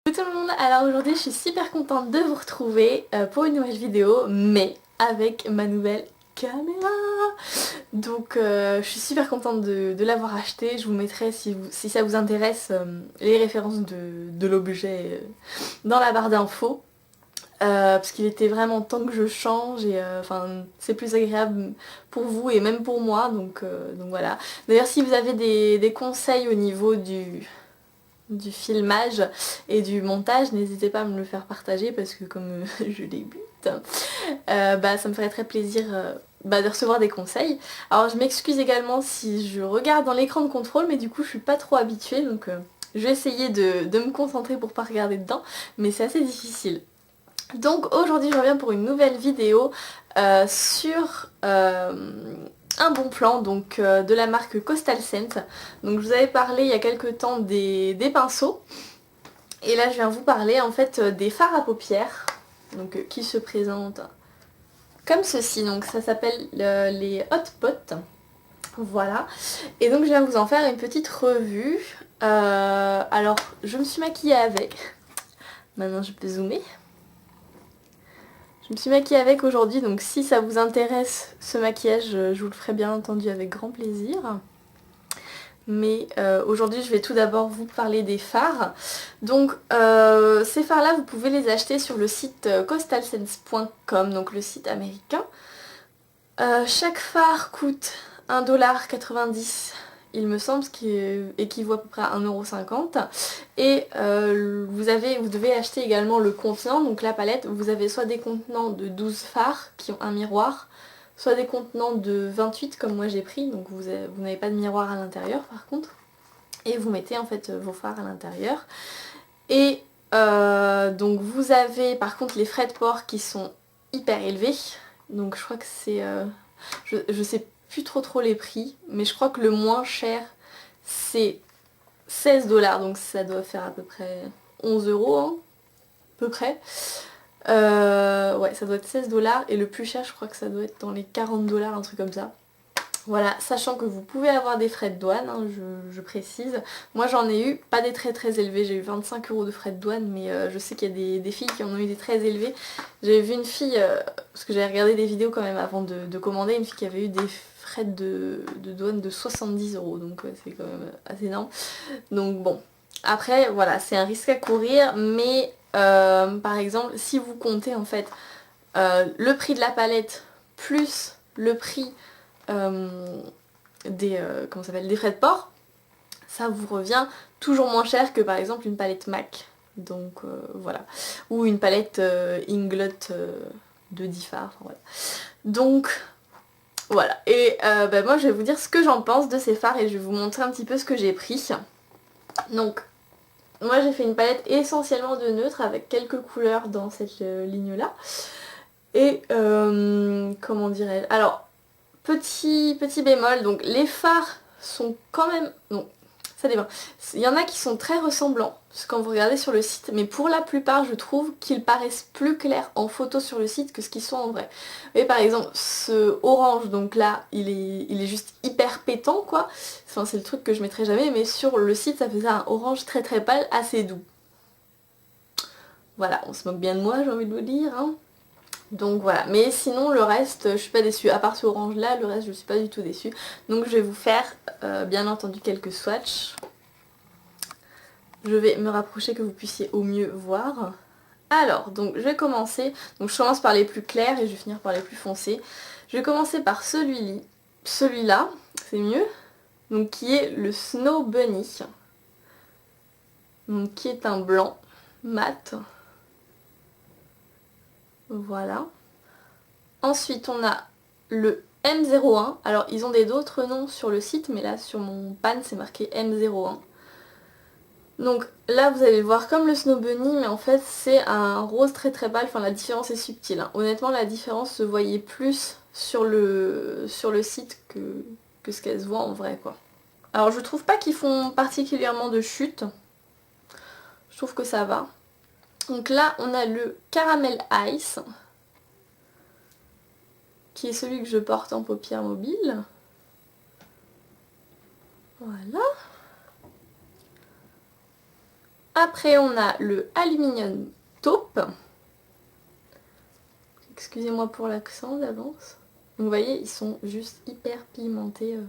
Coucou tout le monde, alors aujourd'hui je suis super contente de vous retrouver pour une nouvelle vidéo, mais avec ma nouvelle caméra. Donc je suis super contente de l'avoir achetée. Je vous mettrai si ça vous intéresse les références de l'objet dans la barre d'infos. Parce qu'il était vraiment temps que je change et enfin c'est plus agréable pour vous et même pour moi, donc voilà. D'ailleurs si vous avez des conseils au niveau du filmage et du montage, n'hésitez pas à me le faire partager parce que comme je débute, ça me ferait très plaisir de recevoir des conseils. Alors je m'excuse également si je regarde dans l'écran de contrôle, mais du coup je suis pas trop habituée, donc je vais essayer de me concentrer pour pas regarder dedans, mais c'est assez difficile. Donc aujourd'hui je reviens pour une nouvelle vidéo sur un bon plan donc de la marque Coastal Scent. Donc je vous avais parlé il y a quelques temps des pinceaux et là je viens vous parler en fait des fards à paupières donc qui se présentent comme ceci. Donc ça s'appelle les Hot Pot. Voilà. Et donc je viens vous en faire une petite revue. Alors je me suis maquillée avec. Maintenant je peux zoomer. Je me suis maquillée avec aujourd'hui, donc si ça vous intéresse ce maquillage, je vous le ferai bien entendu avec grand plaisir. Mais aujourd'hui je vais tout d'abord vous parler des fards. Donc ces fards là vous pouvez les acheter sur le site coastalscents.com, donc le site américain. Chaque fard coûte 1,90 $, il me semble, ce qui équivaut à peu près à 1,50 €. Et vous devez acheter également le contenant, donc la palette. Vous avez soit des contenants de 12 fards qui ont un miroir, soit des contenants de 28 comme moi j'ai pris, donc vous n'avez pas de miroir à l'intérieur par contre. Et vous mettez en fait vos fards à l'intérieur. Et donc vous avez par contre les frais de port qui sont hyper élevés. Donc je crois que c'est... je sais plus trop les prix, mais je crois que le moins cher c'est 16 $, donc ça doit faire à peu près 11 €, hein, à peu près. Ouais, ça doit être 16 $, et le plus cher je crois que ça doit être dans les 40 $, un truc comme ça. Voilà, sachant que vous pouvez avoir des frais de douane, hein, je précise. Moi j'en ai eu, pas des très élevés, j'ai eu 25 € de frais de douane, mais je sais qu'il y a des filles qui en ont eu des très élevés. J'avais vu une fille, parce que j'avais regardé des vidéos quand même avant de commander, une fille qui avait eu des frais de douane de 70 €, donc c'est quand même assez énorme. Donc bon, après voilà, c'est un risque à courir, mais par exemple, si vous comptez en fait le prix de la palette plus le prix des frais de port, ça vous revient toujours moins cher que par exemple une palette MAC. Donc voilà. Ou une palette Inglot de 10 fards. Enfin, voilà. Donc voilà. Et moi je vais vous dire ce que j'en pense de ces fards et je vais vous montrer un petit peu ce que j'ai pris. Donc moi j'ai fait une palette essentiellement de neutre avec quelques couleurs dans cette ligne là. Et comment dirais-je, alors petit bémol, donc les fards sont quand même... Non, ça dépend. Il y en a qui sont très ressemblants quand vous regardez sur le site, mais pour la plupart je trouve qu'ils paraissent plus clairs en photo sur le site que ce qu'ils sont en vrai. Et par exemple ce orange, donc là il est juste hyper pétant quoi. Enfin, c'est le truc que je mettrai jamais, mais sur le site ça faisait un orange très pâle, assez doux. Voilà, on se moque bien de moi, j'ai envie de vous dire, hein. Donc voilà, mais sinon le reste je suis pas déçue, à part ce orange là, le reste je suis pas du tout déçue. Donc je vais vous faire bien entendu quelques swatchs. Je vais me rapprocher que vous puissiez au mieux voir. Alors, donc je vais commencer, donc je commence par les plus clairs et je vais finir par les plus foncés. Je vais commencer par celui-là, c'est mieux, donc qui est le Snow Bunny. Donc qui est un blanc mat. Voilà. Ensuite, on a le M01. Alors, ils ont d'autres noms sur le site, mais là, sur mon pan, c'est marqué M01. Donc là, vous allez le voir comme le Snow Bunny, mais en fait, c'est un rose très pâle. Enfin, la différence est subtile, hein. Honnêtement, la différence se voyait plus sur le site que ce qu'elle se voit en vrai, quoi. Alors, je trouve pas qu'ils font particulièrement de chute. Je trouve que ça va. Donc là, on a le Caramel Ice, qui est celui que je porte en paupières mobiles. Voilà. Après on a le Aluminium Taupe. Excusez-moi pour l'accent d'avance. Vous voyez, ils sont juste hyper pigmentés,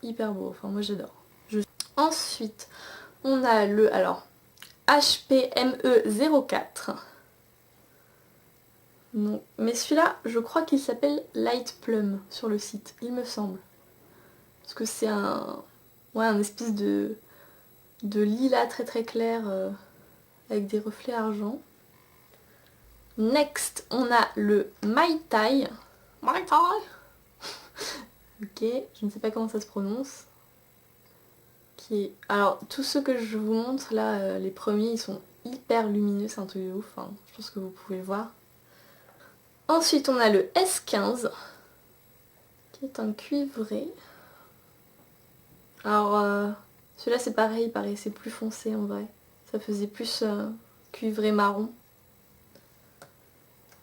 hyper beaux. Enfin moi j'adore. Ensuite, on a le HPME04. Non, mais celui-là, je crois qu'il s'appelle Light Plum sur le site, il me semble. Parce que c'est un espèce de lilas très très clair avec des reflets argent. Next, on a le Mai Tai. Mai Tai. Ok, je ne sais pas comment ça se prononce. Alors, tous ceux que je vous montre là, les premiers, ils sont hyper lumineux, c'est un truc de ouf. Hein. Je pense que vous pouvez le voir. Ensuite, on a le S15, qui est un cuivré. Alors, celui-là, c'est pareil, il paraissait plus foncé en vrai. Ça faisait plus cuivré marron.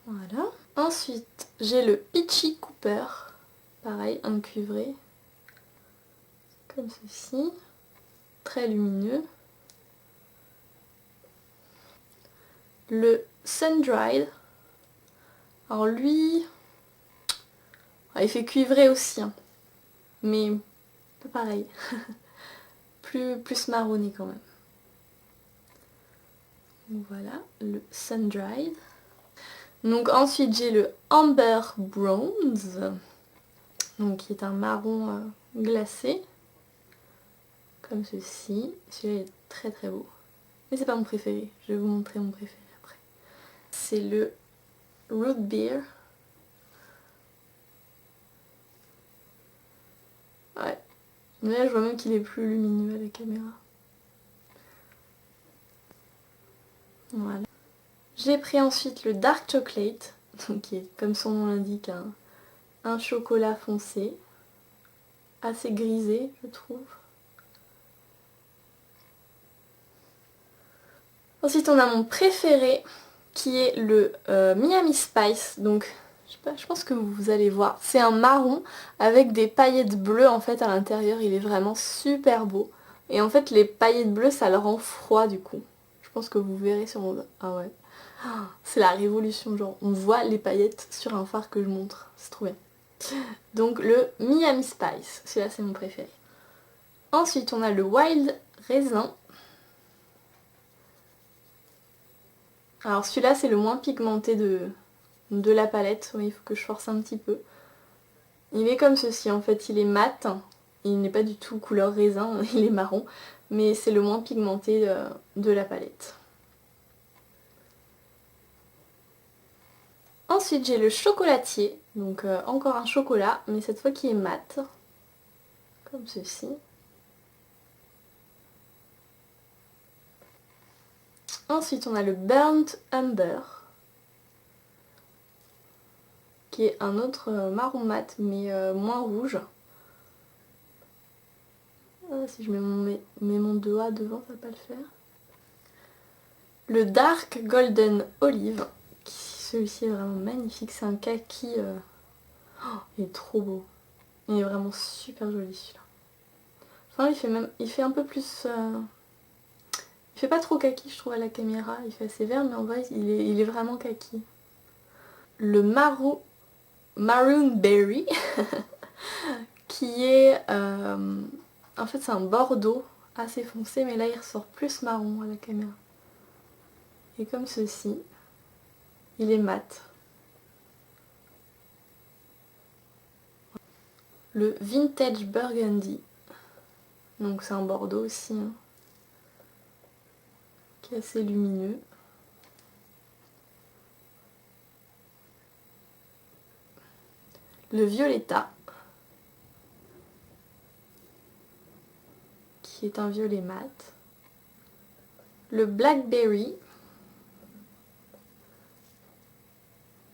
Voilà. Ensuite, j'ai le Peachy Cooper. Pareil, un cuivré. Comme ceci. Très lumineux. Le Sun Dried. Alors lui, il fait cuivrer aussi. Hein. Mais pas pareil. plus marronné quand même. Donc voilà, le Sun Dried. Donc ensuite j'ai le Amber Bronze, donc qui est un marron glacé, comme ceci. Celui-là est très très beau. Mais c'est pas mon préféré, je vais vous montrer mon préféré après. C'est le Root Beer. Ouais, mais là je vois même qu'il est plus lumineux à la caméra. Voilà. J'ai pris ensuite le Dark Chocolate, donc qui est comme son nom l'indique un chocolat foncé, assez grisé je trouve. Ensuite on a mon préféré qui est le Miami Spice, donc je pense que vous allez voir. C'est un marron avec des paillettes bleues en fait à l'intérieur, il est vraiment super beau. Et en fait les paillettes bleues ça le rend froid du coup. Je pense que vous verrez sur mon... Ah ouais. C'est la révolution, genre on voit les paillettes sur un phare que je montre, c'est trop bien. Donc le Miami Spice, celui-là c'est mon préféré. Ensuite on a le Wild Raisin. Alors celui-là c'est le moins pigmenté de la palette, oui, il faut que je force un petit peu. Il est comme ceci en fait, il est mat, il n'est pas du tout couleur raisin, il est marron, mais c'est le moins pigmenté de la palette. Ensuite j'ai le chocolatier, donc encore un chocolat, mais cette fois qui est mat, comme ceci. Ensuite on a le Burnt Umber, qui est un autre marron mat, mais moins rouge. Ah, si je mets mon doigt devant, ça va pas le faire. Le Dark Golden Olive, celui-ci est vraiment magnifique, c'est un kaki, il est trop beau. Il est vraiment super joli celui-là. Enfin il fait un peu plus... il fait pas trop kaki je trouve à la caméra, il fait assez vert mais en vrai il est vraiment kaki. Le Maroon Berry, qui est... en fait c'est un bordeaux assez foncé mais là il ressort plus marron à la caméra. Et comme ceci, il est mat. Le Vintage Burgundy, donc c'est un bordeaux aussi, hein, qui est assez lumineux. Le Violetta, qui est un violet mat. Le Blackberry,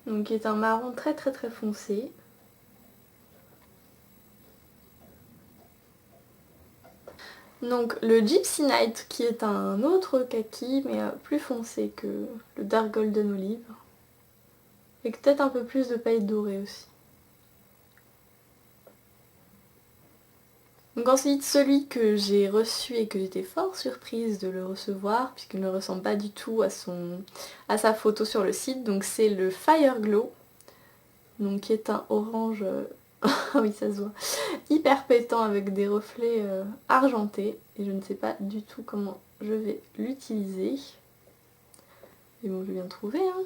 donc qui est un marron très très très foncé. Donc le Gypsy Night, qui est un autre kaki mais plus foncé que le Dark Golden Olive. Et peut-être un peu plus de paillettes dorées aussi. Donc ensuite celui que j'ai reçu et que j'étais fort surprise de le recevoir puisqu'il ne ressemble pas du tout à sa photo sur le site, donc c'est le Fire Glow, donc qui est un orange, ah oui ça se voit, hyper pétant avec des reflets argentés et je ne sais pas du tout comment je vais l'utiliser. Mais bon je viens de trouver hein.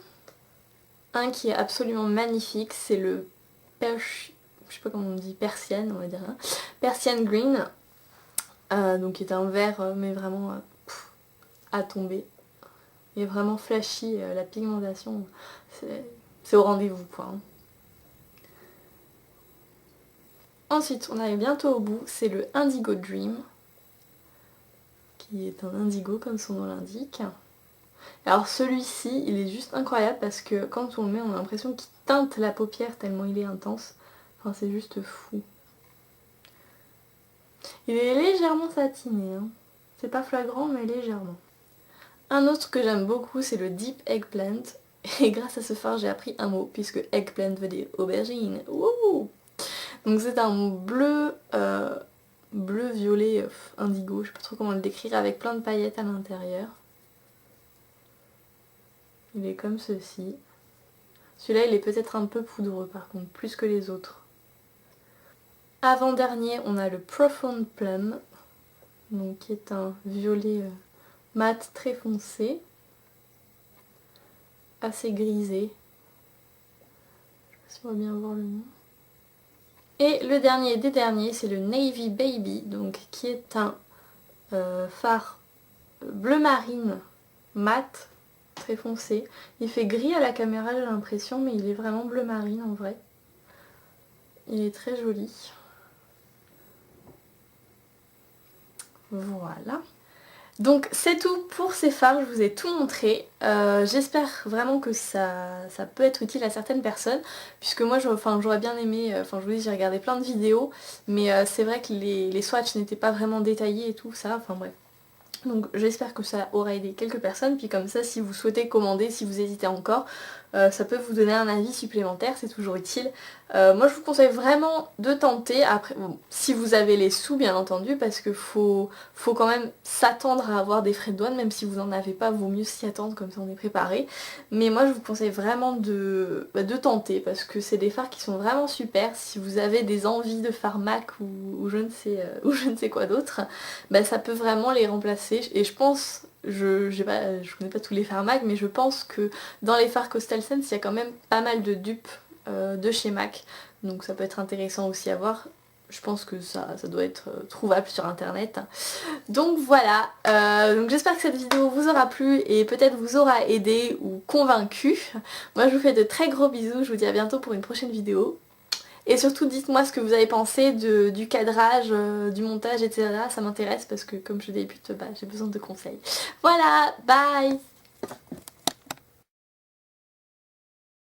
Un qui est absolument magnifique, c'est le je sais pas comment on dit, persienne on va dire, hein. Persian Green, donc qui est un vert mais vraiment à tomber. Il est vraiment flashy, la pigmentation c'est au rendez-vous quoi. Hein. Ensuite on arrive bientôt au bout, c'est le Indigo Dream, qui est un indigo comme son nom l'indique. Alors celui-ci il est juste incroyable parce que quand on le met on a l'impression qu'il teinte la paupière tellement il est intense. Enfin c'est juste fou. Il est légèrement satiné, hein. C'est pas flagrant mais légèrement. Un autre que j'aime beaucoup c'est le Deep Eggplant. Et grâce à ce fard j'ai appris un mot puisque eggplant veut dire aubergine. Wouhou! Donc c'est un bleu, bleu violet indigo, je sais pas trop comment le décrire, avec plein de paillettes à l'intérieur. Il est comme ceci. Celui-là il est peut-être un peu poudreux par contre, plus que les autres. Avant-dernier on a le Profound Plum, donc qui est un violet mat très foncé, assez grisé. Je sais pas si on va bien voir le nom. Et le dernier des derniers c'est le Navy Baby, donc qui est un fard bleu marine mat très foncé. Il fait gris à la caméra j'ai l'impression mais il est vraiment bleu marine en vrai. Il est très joli. Voilà. Donc c'est tout pour ces fards, je vous ai tout montré. J'espère vraiment que ça peut être utile à certaines personnes. Puisque moi j'aurais bien aimé, je vous dis j'ai regardé plein de vidéos. Mais c'est vrai que les swatchs n'étaient pas vraiment détaillés et tout ça, enfin bref. Donc j'espère que ça aura aidé quelques personnes, puis comme ça si vous souhaitez commander, si vous hésitez encore, ça peut vous donner un avis supplémentaire, c'est toujours utile. Moi je vous conseille vraiment de tenter, après bon, si vous avez les sous bien entendu, parce que faut quand même s'attendre à avoir des frais de douane, même si vous n'en avez pas, vaut mieux s'y attendre, comme ça on est préparé. Mais moi je vous conseille vraiment de tenter, parce que c'est des fards qui sont vraiment super. Si vous avez des envies de fard MAC ou je ne sais quoi d'autre, ça peut vraiment les remplacer. Et je pense, je connais pas tous les fards MAC, mais je pense que dans les fards Coastal Scents, il y a quand même pas mal de dupes de chez MAC. Donc ça peut être intéressant aussi à voir. Je pense que ça doit être trouvable sur internet. Donc voilà, donc j'espère que cette vidéo vous aura plu et peut-être vous aura aidé ou convaincu. Moi je vous fais de très gros bisous, je vous dis à bientôt pour une prochaine vidéo. Et surtout dites-moi ce que vous avez pensé du cadrage, du montage, etc. Ça m'intéresse parce que comme je débute, j'ai besoin de conseils. Voilà, bye!